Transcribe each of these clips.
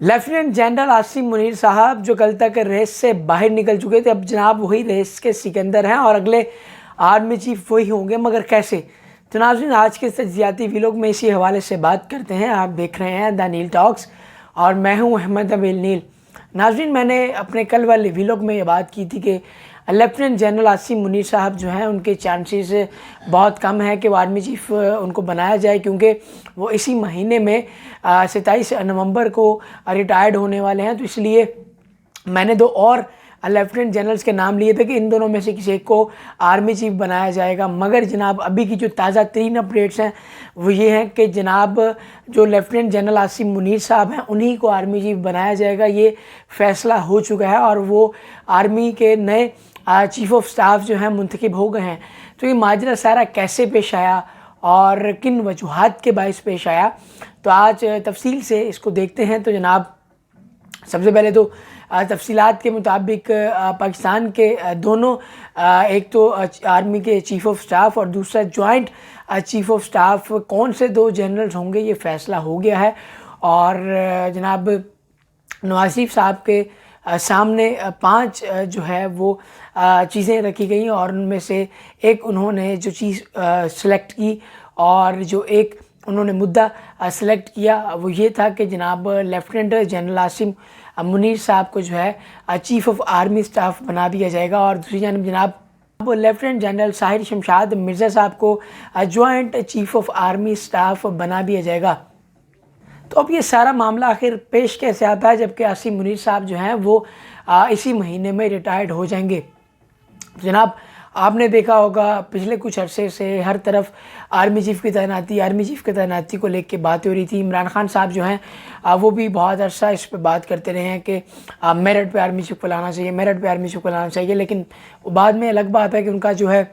Lieutenant general Asim Munir साहब जो कल तक रेस से बाहर निकल चुके थे, अब जनाब वही रेस के सिकंदर हैं और अगले आर्मी चीफ वही होंगे, मगर कैसे। तो नाज़रीन, आज के तज्जियाती व्लॉग में इसी हवाले से बात करते हैं। आप देख रहे हैं द नील टॉक्स और मैं हूं अहमद अमील नील। नाज़रीन, मैंने अपने कल वाले व्लॉग में ये बात की थी कि लेफ्टिनेंट जनरल आसिम मुनीर साहब जो हैं उनके चांसेस बहुत कम है कि वो आर्मी चीफ उनको बनाया जाए, क्योंकि वो इसी महीने में 27 नवंबर को रिटायर्ड होने वाले हैं। तो इसलिए मैंने दो और लेफ्टिनेंट जनरल्स के नाम लिए थे कि इन दोनों में से किसी एक को आर्मी चीफ बनाया जाएगा। मगर जनाब अभी की जो ताज़ा तरीन अपडेट्स हैं वो ये हैं कि जनाब जो लेफ्टिनेंट जनरल आसिम मुनीर साहब हैं उन्हीं को आर्मी चीफ बनाया जाएगा। ये फैसला हो चुका है और वो आर्मी के नए चीफ ऑफ स्टाफ जो हैं मुंतखब हो गए हैं। तो ये माजरा सारा कैसे पेश आया और किन वजूहात के बायस पेश आया, तो आज तफसील से इसको देखते हैं। तो जनाब सबसे पहले तो तफसीलात के मुताबिक पाकिस्तान के दोनों, एक तो आर्मी के चीफ ऑफ स्टाफ और दूसरा जॉइंट चीफ ऑफ स्टाफ, कौन से दो जनरल्स होंगे ये फ़ैसला हो गया है। और जनाब नवाज शरीफ साहब के सामने 5 जो है वो चीज़ें रखी गई और उनमें से एक उन्होंने जो चीज़ सेलेक्ट की और जो एक उन्होंने मुद्दा सेलेक्ट किया वो ये था कि जनाब लेफ्टिनेंट जनरल आसिम मुनीर साहब को जो है चीफ ऑफ आर्मी स्टाफ बना दिया जाएगा। और दूसरी जानब जनाब लेफ्टिनेंट जनरल साहिर शमशाद मिर्ज़ा साहब को joint chief of army staff बना दिया जाएगा। तो अब ये सारा मामला आखिर पेश कैसे आता है, जबकि आसिम मुनीर साहब जो हैं वो इसी महीने में रिटायर्ड हो जाएंगे। जनाब आपने देखा होगा पिछले कुछ अरसे से हर तरफ आर्मी चीफ़ की तैनाती को लेकर बातें हो रही थी। इमरान खान साहब जो हैं वो भी बहुत अरसा इस पर बात करते रहे हैं कि मेरिट पे आर्मी चीफ़ को लाना चाहिए, मेरिट पे आर्मी चीफ़ को लाना चाहिए। लेकिन बाद में अलग बात है कि उनका जो है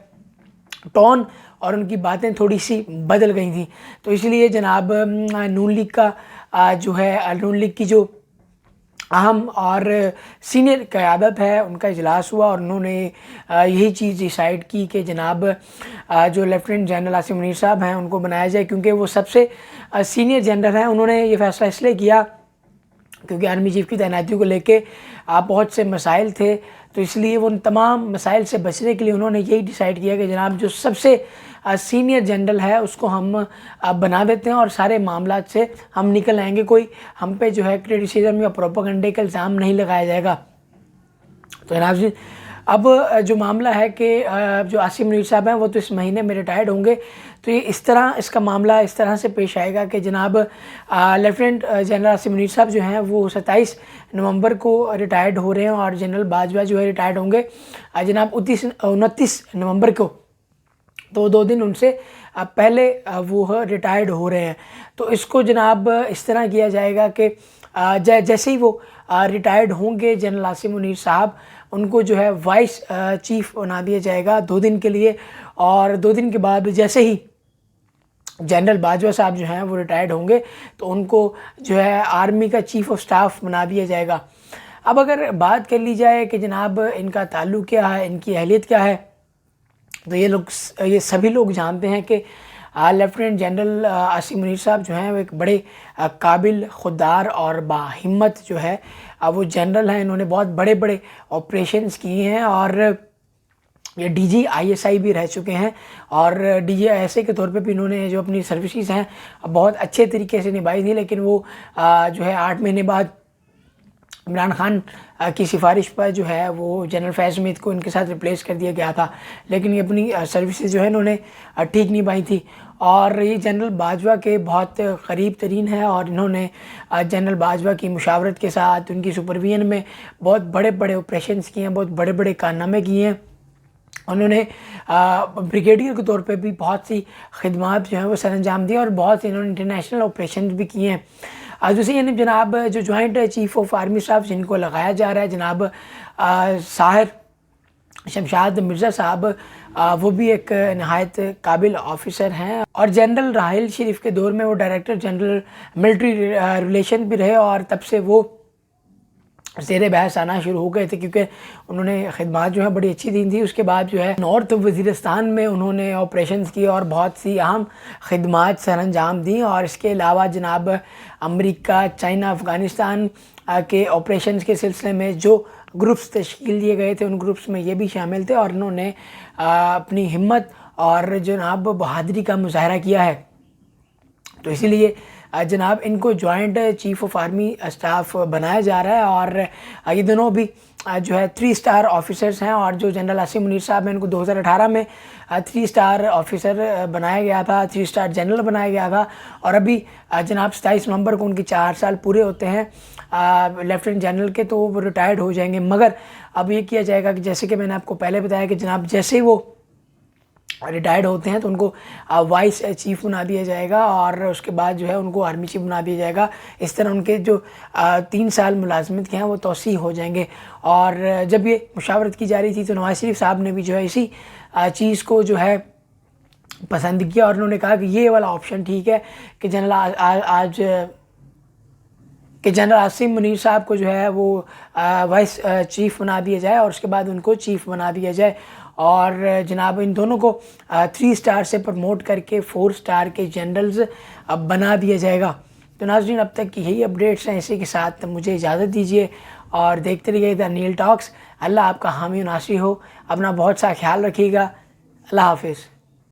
टोन और उनकी बातें थोड़ी सी बदल गई थी। तो इसलिए जनाब नून लीग का जो है नून लीग की जो अहम और सीनियर क़यादत है उनका इजलास हुआ और उन्होंने यही चीज़ डिसाइड की कि जनाब जो लेफ्टिनेंट जनरल आसिम मुनीर साहब हैं उनको बनाया जाए, क्योंकि वो सबसे सीनियर जनरल हैं। उन्होंने ये फ़ैसला इसलिए किया क्योंकि आर्मी चीफ़ की तैनाती को लेके बहुत से मसाइल थे, तो इसलिए वो उन तमाम मसाइल से बचने के लिए उन्होंने यही डिसाइड किया कि जनाब जो सबसे सीनियर जनरल है उसको हम बना देते हैं और सारे मामलात से हम निकल आएंगे। कोई हम पे जो है क्रिटिसिज्म या प्रोपेगेंडे का इल्ज़ाम नहीं लगाया जाएगा। तो जनाब जी अब जो मामला है कि जो आसिम मुनीर साहब हैं वो तो इस महीने में रिटायर्ड होंगे, तो ये इसका मामला इस तरह से पेश आएगा कि जनाब लेफ्टिनेंट जनरल आसिम मुनीर साहब जो हैं वो 27 नवंबर को रिटायर्ड हो रहे हैं और जनरल बाजवा जो है रिटायर्ड होंगे जनाब 29 नवंबर को। तो 2 दिन उनसे पहले वो रिटायर्ड हो रहे हैं। तो इसको जनाब इस तरह किया जाएगा कि जैसे ही वो रिटायर्ड होंगे जनरल आसिम मुनीर साहब, उनको जो है वाइस चीफ बना दिया जाएगा 2 दिन के लिए। और 2 दिन के बाद जैसे ही जनरल बाजवा साहब जो हैं वो रिटायर्ड होंगे तो उनको जो है आर्मी का चीफ ऑफ स्टाफ बना दिया जाएगा। अब अगर बात कर ली जाए कि जनाब इनका ताल्लुक़ क्या है, इनकी अहलियत क्या है, तो ये सभी लोग जानते हैं कि लेफ्टिनेंट जनरल आसिम मुनीर साहब जो हैं वो एक बड़े काबिल, खुददार और बाहिम्मत जो है वो जनरल हैं। इन्होंने बहुत बड़े बड़े ऑपरेशंस किए हैं और ये DGISI भी रह चुके हैं और DGISI के तौर पे भी इन्होंने जो अपनी सर्विसेज हैं बहुत अच्छे तरीके से निभाई थी। लेकिन वो जो है 8 महीने बाद इमरान खान की सिफारिश पर जो है वो जनरल फैज़ हमीद को इनके साथ रिप्लेस कर दिया गया था, लेकिन ये अपनी सर्विसेज जो है इन्होंने ठीक निभाई थी। और ये जनरल बाजवा के बहुत क़रीब तरीन है और इन्होंने जनरल बाजवा की मुशावरत के साथ उनकी सुपरविजन में बहुत बड़े बड़े ऑपरेशंस किए हैं, बहुत बड़े बड़े कारनामे किए हैं। उन्होंने ब्रिगेडियर के तौर पे भी बहुत सी खिदमात जो हैं वो सरअंजाम दी और बहुत से इन्होंने इंटरनेशनल ऑपरेशन भी किए हैं। दूसरी यानी जनाब जो joint chief of army staff जिनको लगाया जा रहा है जनाब साहिर शमशाद मिर्ज़ा साहब, वो भी एक नहायत काबिल ऑफिसर हैं और जनरल राहिल शरीफ के दौर में वो डायरेक्टर जनरल मिलिट्री रिलेशन भी रहे और तब से वो زیر بحث آنا شروع ہو گئے تھے، کیونکہ انہوں نے خدمات جو ہیں بڑی اچھی دی تھی۔ اس کے بعد جو ہے نارتھ وزیرستان میں انہوں نے آپریشنز کی اور بہت سی اہم خدمات سر انجام دیں، اور اس کے علاوہ جناب امریکہ، چائنا، افغانستان کے آپریشنز کے سلسلے میں جو گروپس تشکیل دیے گئے تھے ان گروپس میں یہ بھی شامل تھے، اور انہوں نے اپنی ہمت اور جناب بہادری کا مظاہرہ کیا ہے۔ تو اسی لیے جناب ان کو joint chief of army staff بنایا جا رہا ہے، اور یہ دونوں بھی جو ہے 3 اسٹار آفیسرز ہیں، اور جو جنرل عاصم منیر صاحب ہیں ان کو 2018 میں 3 اسٹار آفیسر بنایا گیا تھا، 3 اسٹار جنرل بنایا گیا تھا، اور ابھی جناب 27 نومبر کو ان کے 4 سال پورے ہوتے ہیں لیفٹیننٹ جنرل کے، تو وہ ریٹائرڈ ہو جائیں گے۔ مگر اب یہ کیا جائے گا کہ جیسے کہ میں نے آپ کو پہلے بتایا کہ جناب جیسے ہی وہ ریٹائرڈ ہوتے ہیں تو ان کو وائس چیف بنا دیا جائے گا، اور اس کے بعد جو ہے ان کو آرمی چیف بنا دیا جائے گا۔ اس طرح ان کے جو 3 سال ملازمت کے ہیں وہ توسیع ہو جائیں گے۔ اور جب یہ مشاورت کی جا رہی تھی تو نواز شریف صاحب نے بھی جو ہے اسی چیز کو جو ہے پسند کیا، اور انہوں نے کہا کہ یہ والا آپشن ٹھیک ہے کہ جنرل عاصم منیر صاحب کو جو ہے وہ وائس چیف بنا دیا جائے، اور اس کے بعد ان کو چیف بنا دیا جائے، اور جناب ان دونوں کو 3 اسٹار سے پروموٹ کر کے 4 اسٹار کے جنرلز بنا دیا جائے گا۔ تو ناظرین اب تک کی یہی اپڈیٹس ہیں، اسی کے ساتھ مجھے اجازت دیجیے اور دیکھتے رہیے دا نیل ٹاکس۔ اللہ آپ کا حامی و ناصر ہو، اپنا بہت سا خیال رکھیے گا۔ اللہ حافظ۔